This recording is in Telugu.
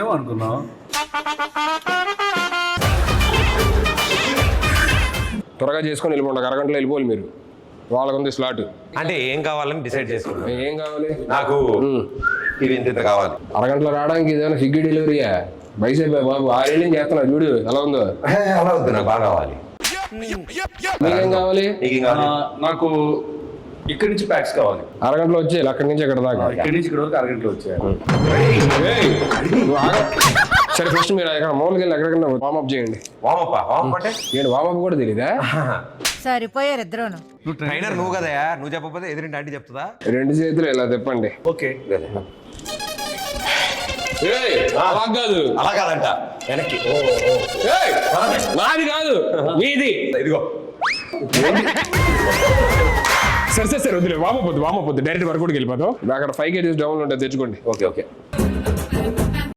ఏమనుకున్నావు? త్వరగా చేసుకొని వెళ్ళిపోండి, ఒక అరగంటలో వెళ్ళిపోవాలి మీరు. వాళ్ళకుంది స్లాట్. అంటే ఏం కావాలని డిసైడ్ చేసుకున్నాం. ఏం కావాలి? నాకు ఇది ఇంత కావాలి. అరగంటలో రావడానికి ఏదైనా స్విగ్గీ డెలివరీయా? బైసేపు బాబు 6 ఏళ్ళు చేస్తున్నా, చూడు ఎలా ఉందో. అలా వద్దు, నాకు బాగా కావాలి. మీకేం కావాలి? నీకేం కావాలి? నాకు ఇక్కడి నుంచి ప్యాక్స్ కావాలి. అరగంటలో వచ్చేయాలి, అక్కడి నుంచి అక్కడ దాకా. ఇక్కడి నుంచి ఇక్కడ వరకు అరగంటలో వచ్చేయాలి. ఏయ్, నువ్వు సరే ఫస్ట్ మీరు ఇక్కడ మామూలుగా వెళ్ళి ఎక్కడికన్నా వార్మప్ చేయండి. వామప్ అంటే ఏంటి వార్మప్ కూడా తెలీదా? సరిపోయారు ఇద్దరును. ట్రైనర్ నువ్వు కదయా, నువ్వు చెప్పకపోతే ఎదురింటి ఆంటీ చెప్తుందా? 2 చేతులు ఇలా తిప్పండి. ఓకే. ఏయ్, అలా కాదు. అలా కాదంట, వెనక్కి. ఏయ్, నాది కాదు, మీది. ఇదిగో. సరే వద్దులే, వామపోద్దు డైరెక్ట్ వర్కౌట్కి వెళ్ళిపోతాం. అక్కడ 5 kgs డౌన్ ఉంటుంది, తెచ్చుకోండి. ఓకే.